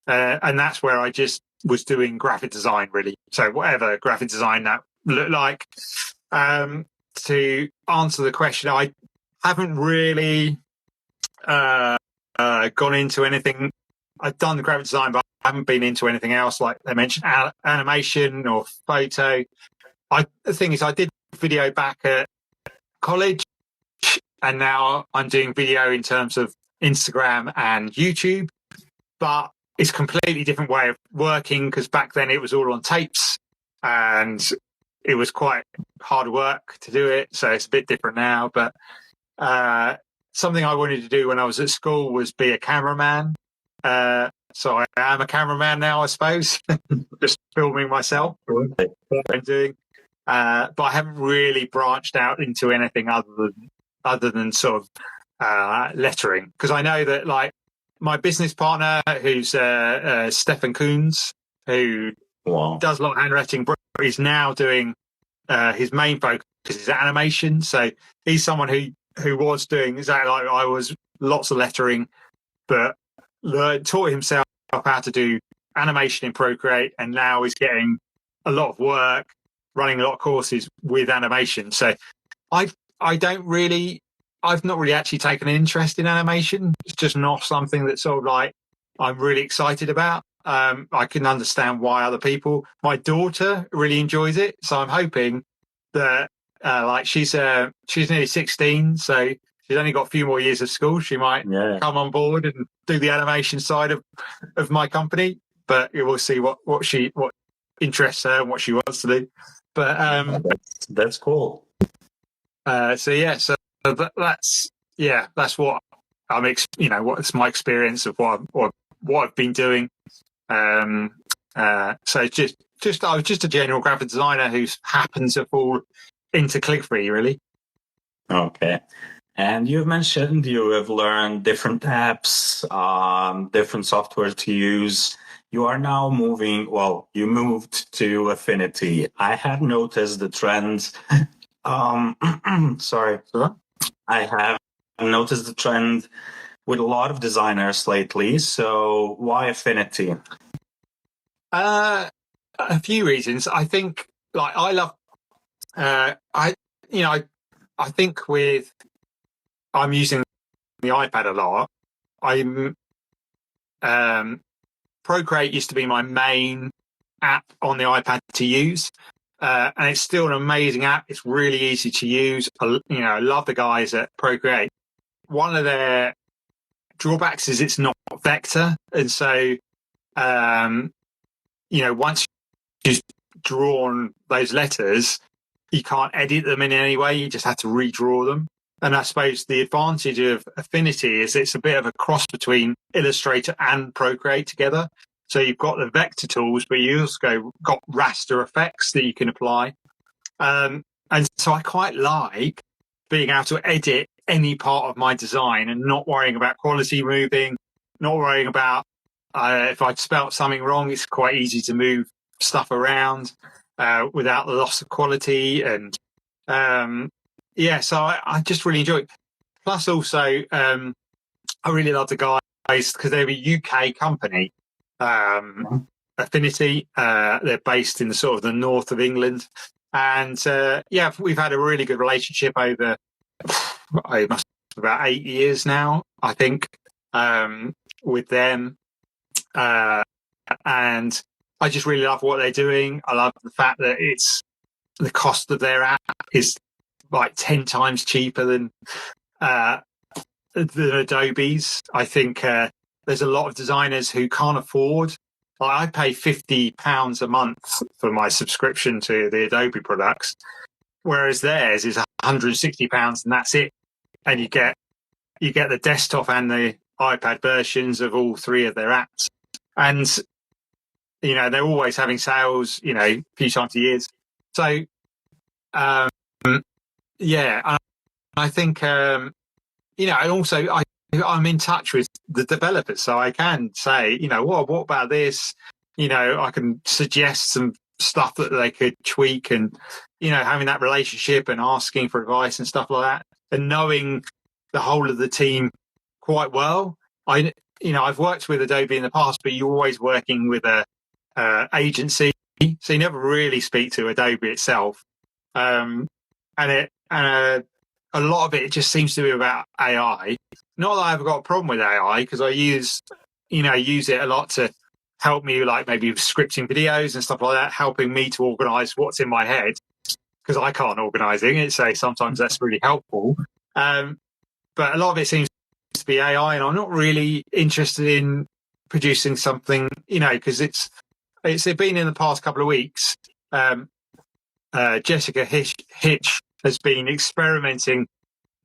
And that's where I just was doing graphic design, really. So whatever graphic design that looked like. To answer the question, I haven't really gone into anything. I've done the graphic design, but I haven't been into anything else. Like they mentioned, animation or photo. The thing is, I did video back at college, and now I'm doing video in terms of Instagram and YouTube. But it's a completely different way of working, because back then it was all on tapes, and it was quite hard work to do it. So it's a bit different now. But something I wanted to do when I was at school was be a cameraman. So I am a cameraman now, I suppose, just filming myself, what I'm doing. But I haven't really branched out into anything other than sort of lettering, because I know that my business partner, who's Stefan Koons, who does a lot of handwriting, is now doing his main focus is animation. So he's someone who was doing exactly like I was, lots of lettering, but taught himself how to do animation in Procreate, and now he's getting a lot of work running a lot of courses with animation. So I've not really actually taken an interest in animation. It's just not something that sort of I'm really excited about. I can understand why other people. My daughter really enjoys it, so I'm hoping that she's nearly 16, so she's only got a few more years of school. She might come on board and do the animation side of my company. But we'll see what interests her and what she wants to do. But that's cool. That's what what's my experience of what I've been doing. So I was just a general graphic designer who happened to fall into calligraphy, really. Okay. And you've mentioned you have learned different apps, different software to use. You are now you moved to Affinity. I have noticed the trend. Sorry. I have noticed the trend with a lot of designers lately. So why Affinity? A few reasons. I think, like, I love. I think I'm using the iPad a lot. I'm Procreate used to be my main app on the iPad to use, and it's still an amazing app. It's really easy to use. I love the guys at Procreate. One of their drawbacks is it's not vector, and so once you've drawn those letters, you can't edit them in any way. You just have to redraw them. And I suppose the advantage of Affinity is it's a bit of a cross between Illustrator and Procreate together. So you've got the vector tools, but you also got raster effects that you can apply. And so I quite like being able to edit any part of my design and not worrying about quality moving, not worrying about if I've spelt something wrong. It's quite easy to move stuff around without the loss of quality. And so I just really enjoy it. Plus, also, I really love the guys because they're a UK company, Affinity. They're based in the sort of the north of England, and we've had a really good relationship over it must be about 8 years now, I think, with them, and I just really love what they're doing. I love the fact that it's the cost of their app is like 10 times cheaper than Adobe's. I think there's a lot of designers who can't afford. I pay £50 a month for my subscription to the Adobe products, whereas theirs is £160 and that's it. And you get the desktop and the iPad versions of all three of their apps. And they're always having sales, a few times a year. So, I think, and also I'm in touch with the developers, so I can say, what about this? I can suggest some stuff that they could tweak, and having that relationship and asking for advice and stuff like that, and knowing the whole of the team quite well. I've worked with Adobe in the past, but you're always working with a agency, so you never really speak to Adobe itself, and a lot of it just seems to be about AI. Not that I've got a problem with AI, because I use it a lot to help me, like maybe with scripting videos and stuff like that, helping me to organize what's in my head, because I can't organize it. So sometimes that's really helpful. But a lot of it seems to be AI, and I'm not really interested in producing something, because it's been in the past couple of weeks. Jessica Hitch has been experimenting,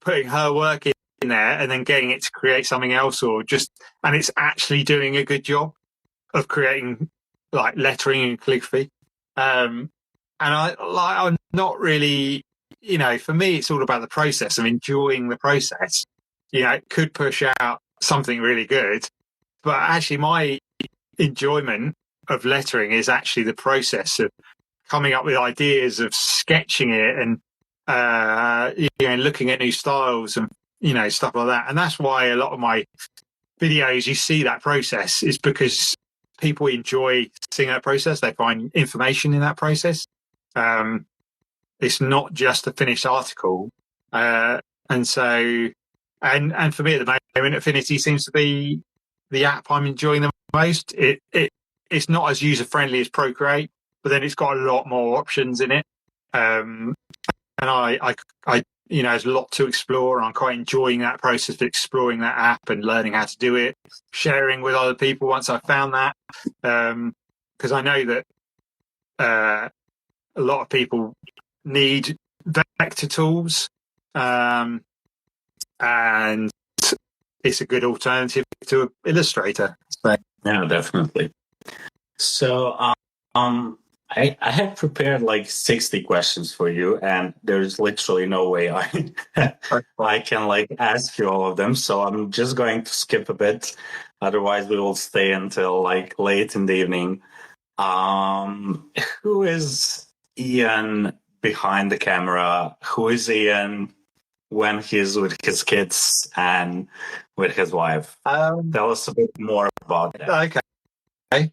putting her work in there and then getting it to create something else, and it's actually doing a good job of creating like lettering and calligraphy. And I'm not really, for me, it's all about the process. I'm enjoying the process. It could push out something really good, but actually my enjoyment of lettering is actually the process of coming up with ideas, of sketching it, and looking at new styles and stuff like that. And that's why a lot of my videos, you see that process, is because people enjoy seeing that process. They find information in that process. It's not just a finished article. And so, and for me at the moment, Affinity seems to be the app I'm enjoying the most. It's not as user friendly as Procreate, but then it's got a lot more options in it. And I there's a lot to explore, and I'm quite enjoying that process of exploring that app and learning how to do it, sharing with other people once I've found that. Because I know that a lot of people need vector tools, and it's a good alternative to Illustrator. So. Yeah, definitely. So, I have prepared like 60 questions for you, and there's literally no way I can like ask you all of them. So I'm just going to skip a bit. Otherwise, we will stay until like late in the evening. Who is Ian behind the camera? Who is Ian when he's with his kids and with his wife. Tell us a bit more about that. Okay.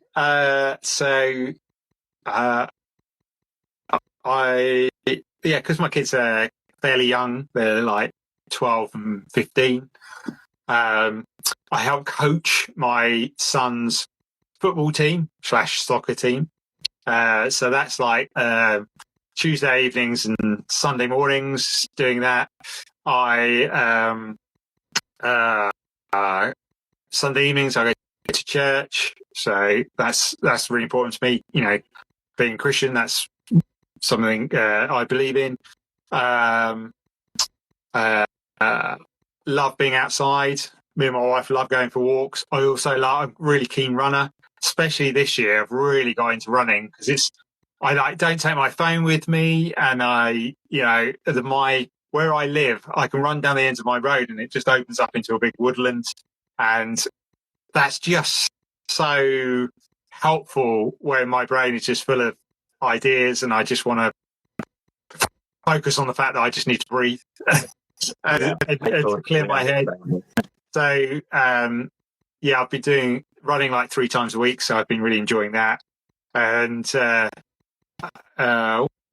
Because my kids are fairly young, they're like 12 and 15. I help coach my son's football team / soccer team. So that's like Tuesday evenings and Sunday mornings doing that. Sunday evenings I go to church, so that's really important to me. You know, being Christian, that's something I believe in. Love being outside. Me and my wife love going for walks. I'm a really keen runner, especially this year. I've really got into running because I don't take my phone with me, and where I live, I can run down the ends of my road and it just opens up into a big woodland. And that's just so helpful when my brain is just full of ideas and I just want to focus on the fact that I just need to breathe and clear my head. So, I've been running like 3 times a week, so I've been really enjoying that. And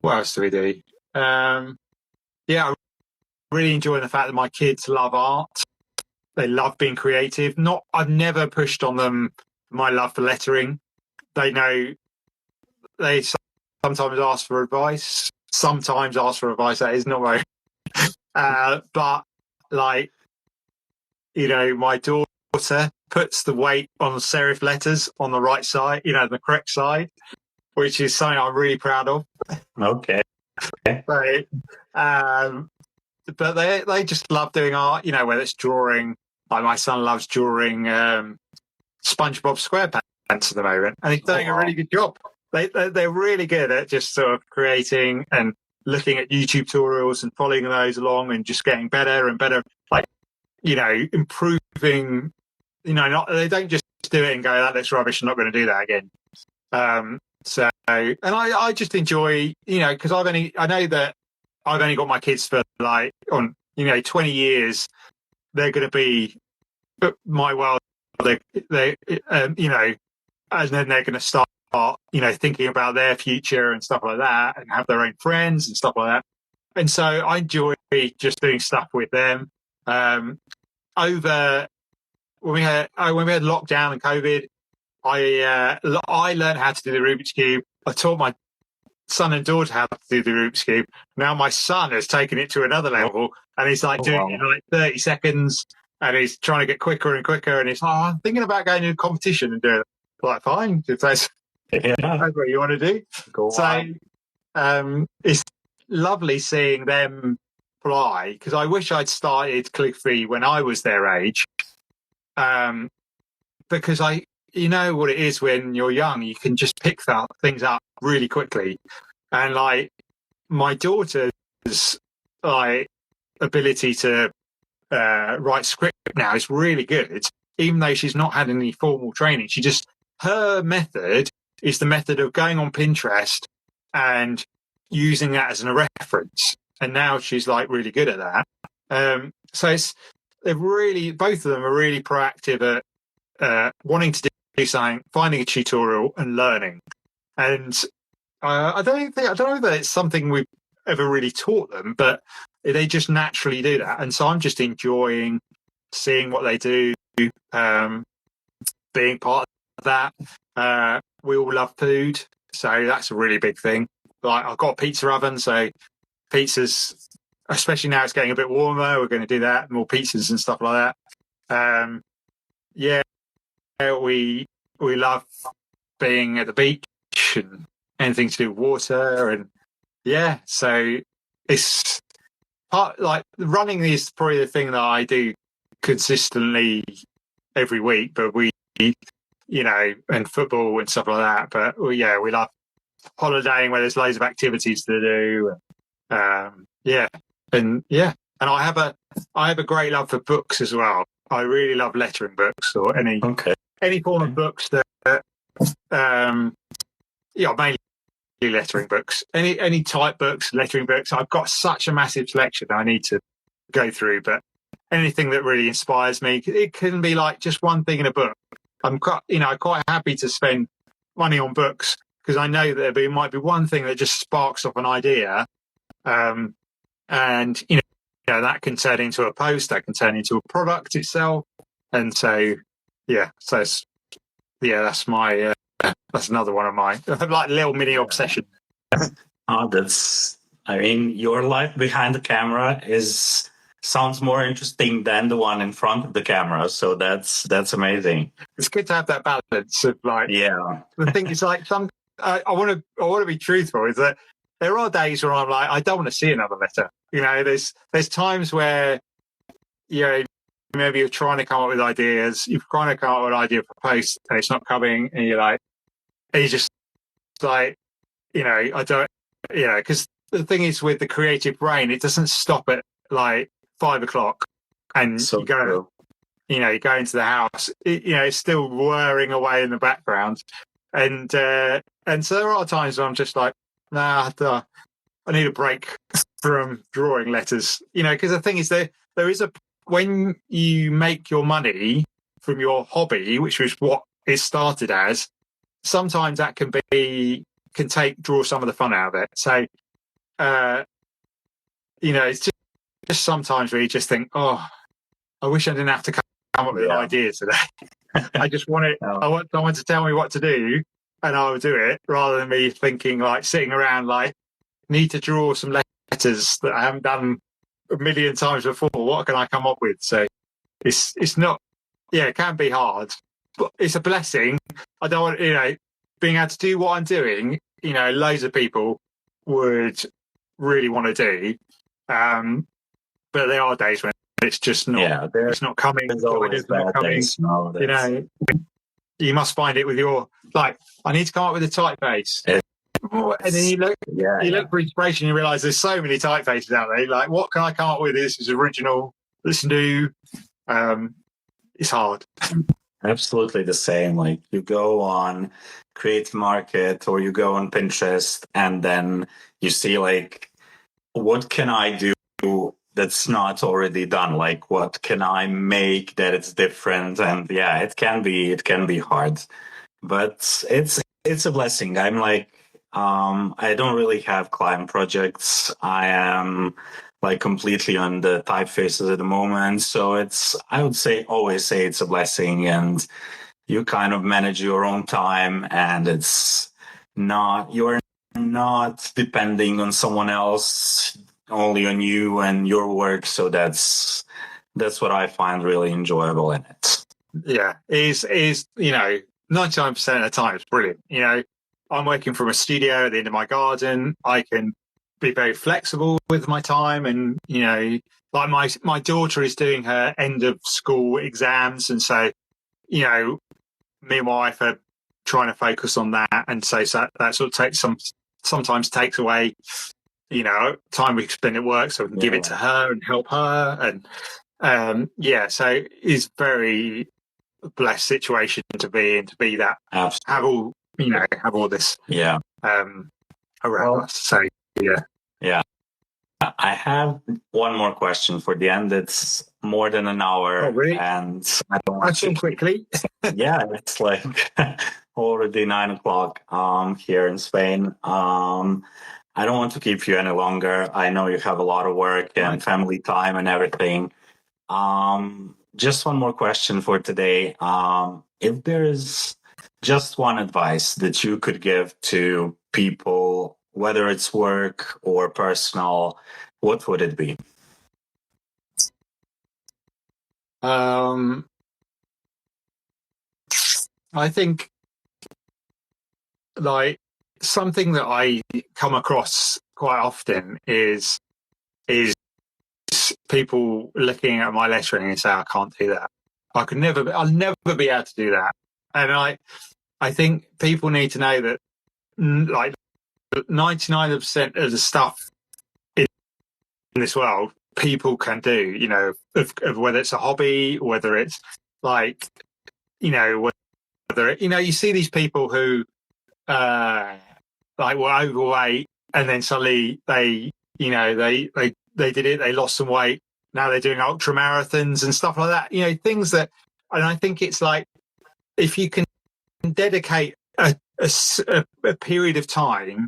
what else do we do? I'm really enjoying the fact that my kids love art. They love being creative. I've never pushed on them my love for lettering. They know they sometimes ask for advice. That is not very. But like, my daughter puts the weight on serif letters on the right side, the correct side, which is something I'm really proud of. Okay. But they just love doing art, whether it's drawing. Like my son loves drawing SpongeBob SquarePants at the moment, and he's doing a really good job. They're really good at just sort of creating and looking at YouTube tutorials and following those along and just getting better and better. Like, improving. They don't just do it and go, "That looks rubbish. I'm not going to do that again." And I just enjoy, because I know that I've only got my kids for 20 years. They're going to be my world. And then they're going to start, thinking about their future and stuff like that, and have their own friends and stuff like that. And so I enjoy just doing stuff with them. Over when we had lockdown and COVID, I learned how to do the Rubik's Cube. I taught my son and daughter how to do the Rubik's Cube. Now my son has taken it to another level, and he's doing it in like 30 seconds, and he's trying to get quicker and quicker. And he's I'm thinking about going to a competition and doing it. Like, fine, if that's what you want to do. It's lovely seeing them fly, because I wish I'd started calligraphy when I was their age. Because what it is when you're young, you can just pick things up really quickly. And like my daughter's ability to write script now is really good, even though she's not had any formal training. Her method is the method of going on Pinterest and using that as a reference. And now she's really good at that. So both of them are really proactive at wanting to do something, finding a tutorial and learning. And I don't know that it's something we've ever really taught them, but they just naturally do that. And so I'm just enjoying seeing what they do, being part of that. We all love food, so that's a really big thing. Like, I've got a pizza oven, so pizzas, especially now it's getting a bit warmer, we're going to do that, more pizzas and stuff like that. We love being at the beach and anything to do with water, and so it's running is probably the thing that I do consistently every week, but and football and stuff like that. But we love holidaying where there's loads of activities to do. And I have a great love for books as well. I really love lettering books, or any form of books that mainly lettering books, any type books, lettering books. I've got such a massive selection. I need to go through, but anything that really inspires me, it can be like just one thing in a book. I'm quite happy to spend money on books because I know that there might be one thing that just sparks off an idea, and that can turn into a post, that can turn into a product itself, and so that's my that's another one of my like little mini obsession. Your life behind the camera sounds more interesting than the one in front of the camera. So that's amazing. It's good to have that balance of like, the thing is like I want to be truthful, is that there are days where I'm like, I don't want to see another letter. There's times where, maybe you're trying to come up with ideas, you're trying to come up with an idea for a post and it's not coming, and you're just like, I don't, because the thing is with the creative brain, it doesn't stop at like 5 o'clock and you go into the house, it's still whirring away in the background. And so there are times when I'm just like, nah, I need a break from drawing letters, because the thing is there is when you make your money from your hobby, which was what it started as, sometimes that can draw some of the fun out of it. So, it's just sometimes where you just think, oh, I wish I didn't have to come up with an idea today. I just want it. I want someone to tell me what to do, and I will do it, rather than me thinking like sitting around like, need to draw some letters that I haven't done a million times before. What can I come up with? So it's not. Yeah, it can be hard, but it's a blessing. I don't want being able to do what I'm doing. Loads of people would really want to do, but there are days when it's just not. Yeah, it's not coming. There's always not coming. Days. No, you must find it with your I need to come up with a typeface. And then you look for inspiration. You realise there's so many typefaces out there. Like, what can I come up with? This is original. This new. It's hard. Absolutely the same. Like, you go on Creative Market or you go on Pinterest, and then you see like, what can I do that's not already done? Like, what can I make that it's different? And it can be hard, but it's a blessing. I'm like, I don't really have client projects. I am like completely on the typefaces at the moment. So I would always say it's a blessing, and you kind of manage your own time, and you're not depending on someone else, only on you and your work. So that's what I find really enjoyable in it. Yeah, is 99% of the time it's brilliant. I'm working from a studio at the end of my garden. I can be very flexible with my time, and like my daughter is doing her end of school exams, and so me and my wife are trying to focus on that, and so that sort of sometimes takes away time we spend at work, so we can give it to her and help her, and so it's very blessed situation to be in, to be that. Absolutely. Have all this around us. So I have one more question for the end. It's more than an hour. Oh, really? And I don't want to quickly. It's like already 9 o'clock here in Spain. I don't want to keep you any longer. I know you have a lot of work and family time and everything. Just one more question for today. If there's just one advice that you could give to people, whether it's work or personal, what would it be? I think like something that I come across quite often is people looking at my lettering and say, I can't do that. I'll never be able to do that. And I think people need to know that like 99% of the stuff in this world people can do, of whether it's a hobby, whether it's like, whether you see these people who like were overweight and then suddenly they did it, they lost some weight, now they're doing ultra marathons and stuff like that. You know, things that, and I think it's like, if you can dedicate a period of time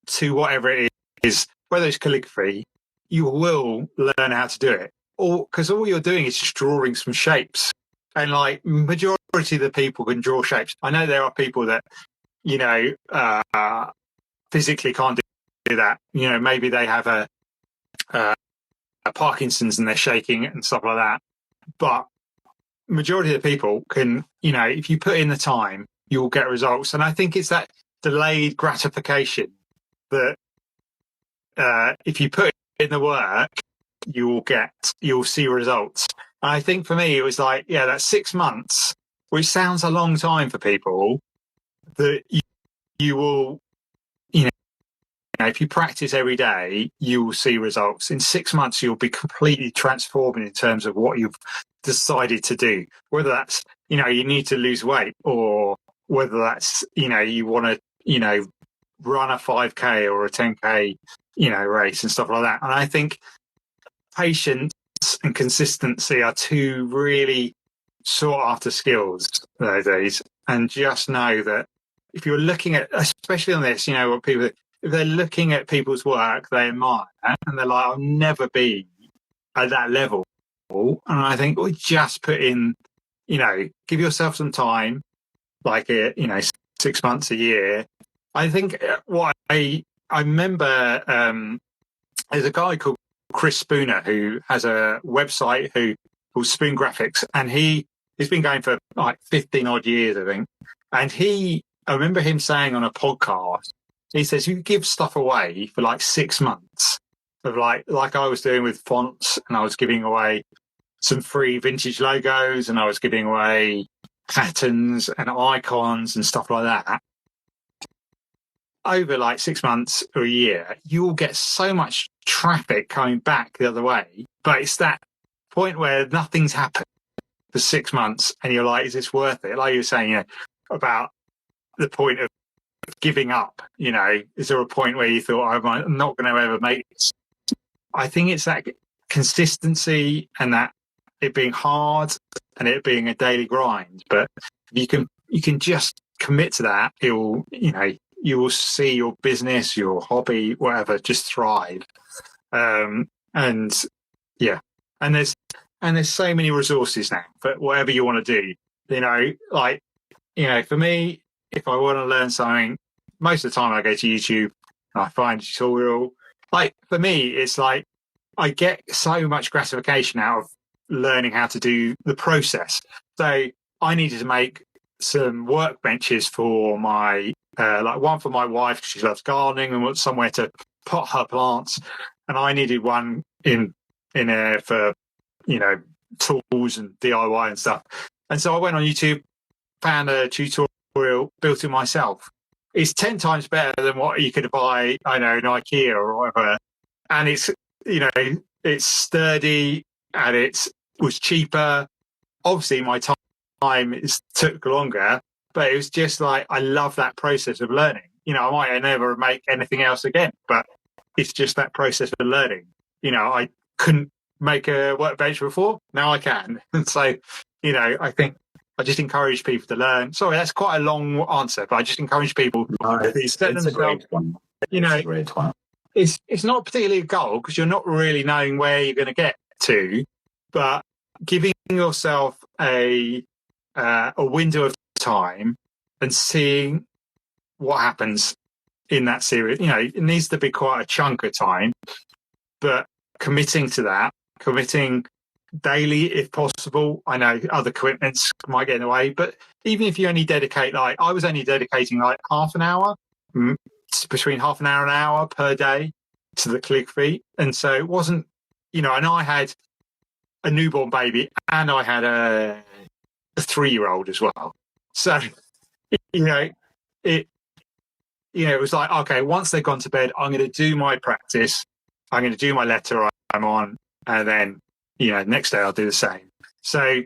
to whatever it is, whether it's calligraphy, you will learn how to do it. Because all you're doing is just drawing some shapes. And like majority of the people can draw shapes. I know there are people that, you know, physically can't do that. You know, maybe they have a Parkinson's and they're shaking and stuff like that. But majority of the people can, you know, if you put in the time, you will get results. And I think it's that delayed gratification that if you put in the work, you'll see results. And I think for me, it was like, yeah, that's 6 months, which sounds a long time for people, that you will, you know, if you practice every day, you will see results. In 6 months, you'll be completely transformed in terms of what you've decided to do, whether that's, you know, you need to lose weight, or whether that's, you know, you want to, you know, run a 5K or a 10K, you know, race and stuff like that. And I think patience and consistency are two really sought after skills nowadays. And just know that if you're looking at, especially on this, you know, what people, if they're looking at people's work they admire and they're like, I'll never be at that level. And I think we just put in, you know, give yourself some time, like, you know, 6 months, a year. I think what I remember, there's a guy called Chris Spooner who has a website called Spoon Graphics, and he's been going for like 15 odd years, I think. And I remember him saying on a podcast, he says, you give stuff away for like 6 months of like I was doing with fonts, and I was giving away some free vintage logos, and I was giving away patterns and icons and stuff like that. Over like 6 months or a year, you will get so much traffic coming back the other way. But it's that point where nothing's happened for 6 months, and you're like, is this worth it? Like you were saying, you know, about the point of giving up, you know, is there a point where you thought, I'm not going to ever make this? I think it's that consistency and that it being hard and it being a daily grind. But if you can just commit to that, you will see your business, your hobby, whatever, just thrive. And yeah, and there's so many resources now for whatever you want to do. You know, like, you know, for me, if I want to learn something, most of the time I go to YouTube and I find a tutorial. Like, for me, it's like I get so much gratification out of learning how to do the process. So I needed to make some workbenches for my, like one for my wife, because she loves gardening and wants somewhere to pot her plants. And I needed one in there for, you know, tools and DIY and stuff. And so I went on YouTube, found a tutorial, built it myself. It's 10 times better than what you could buy, I know, in IKEA or whatever. And it's, you know, it's sturdy and it was cheaper. Obviously, my time took longer, but it was just like, I love that process of learning. You know, I might never make anything else again, but it's just that process of learning. You know, I couldn't make a workbench before. Now I can. And so, you know, I think I just encourage people to learn. Sorry, that's quite a long answer, but I just encourage people to set it's a great one. You know, it's a great one. It's not particularly a goal because you're not really knowing where you're going to get to, but giving yourself a window of time and seeing what happens in that series. You know, it needs to be quite a chunk of time, but committing to that, committing daily if possible. I know other commitments might get in the way, but even if you only dedicate, like I was only dedicating like half an hour, between half an hour and an hour per day to the calligraphy. And so it wasn't, you know, and I had a newborn baby and I had a 3-year-old as well. So, you know, it was like, okay, once they've gone to bed, I'm going to do my practice. I'm going to do my letter I'm on. And then, you know, next day I'll do the same. So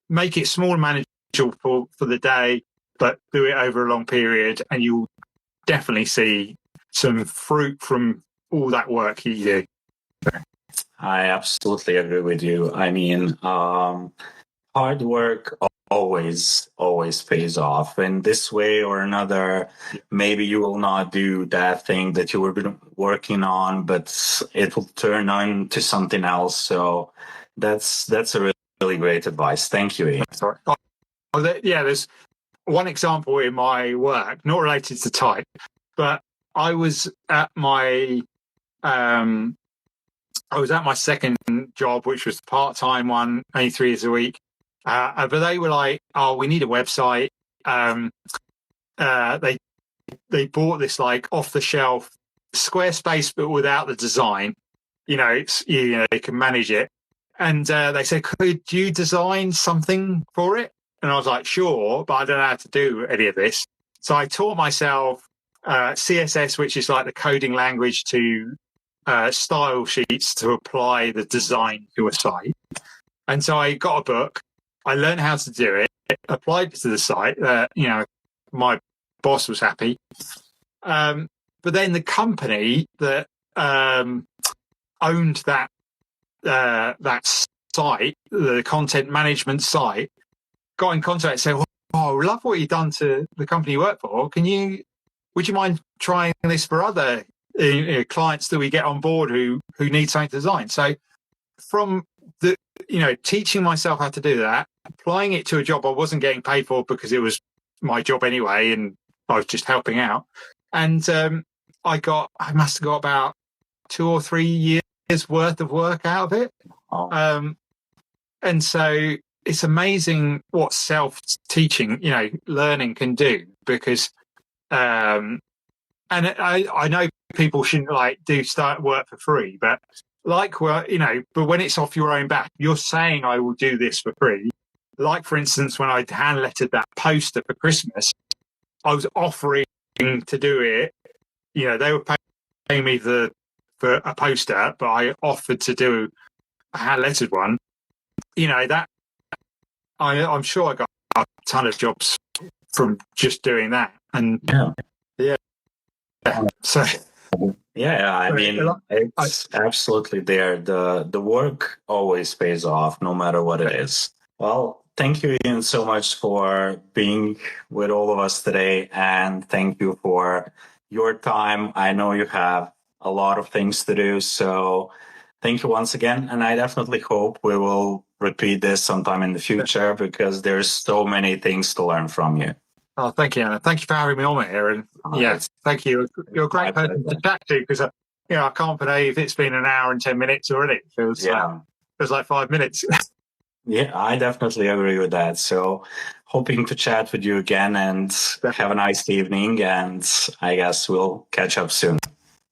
make it small and manageable for the day, but do it over a long period. And you'll definitely see some fruit from all that work you do. I absolutely agree with you. I mean, hard work always pays off in this way or another. Maybe you will not do that thing that you were working on, but it will turn on to something else. So that's a really great advice. Thank you, Ian. Sorry. There's one example in my work, not related to type, but I was at my second job, which was the part-time one, only 3 days a week. But they were like, "Oh, we need a website." They bought this like off-the-shelf Squarespace, but without the design. You can manage it. And they said, "Could you design something for it?" And I was like, "Sure, but I don't know how to do any of this." So I taught myself CSS, which is like the coding language, to style sheets to apply the design to a site. And so I got a book. I learned how to do it, applied it to the site. My boss was happy. But then the company that owned that site, the content management site, got in contact and said, "Oh, love what you've done to the company you work for. Would you mind trying this for other clients that we get on board who need something designed?" So from teaching myself how to do that, applying it to a job I wasn't getting paid for because it was my job anyway, and I was just helping out. And I must have got about 2 or 3 years worth of work out of it. And so it's amazing what self-teaching, learning can do, because, and I know people shouldn't start work for free, but but when it's off your own back, you're saying, "I will do this for free." Like, for instance, when I hand lettered that poster for Christmas, I was offering to do it. They were paying me for a poster, but I offered to do a hand lettered one. I'm sure I got a ton of jobs from just doing that. And yeah. So yeah, I mean, it's absolutely there. The work always pays off, no matter what it is. Well, thank you, Ian, so much for being with all of us today, and thank you for your time. I know you have a lot of things to do, so thank you once again. And I definitely hope we will repeat this sometime in the future, because there's so many things to learn from you. Oh, thank you, Anna. Thank you for having me on here. And yes, thank you. You're a great person to chat to, because I can't believe it's been an hour and 10 minutes already. It feels like 5 minutes. Yeah, I definitely agree with that. So hoping to chat with you again, and have a nice evening, and I guess we'll catch up soon.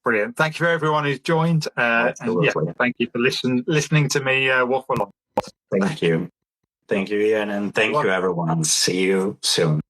Brilliant. Thank you for everyone who's joined. Absolutely. Thank you for listening to me waffle on. Thank you. Thank you, Ian, and thank you, everyone. See you soon.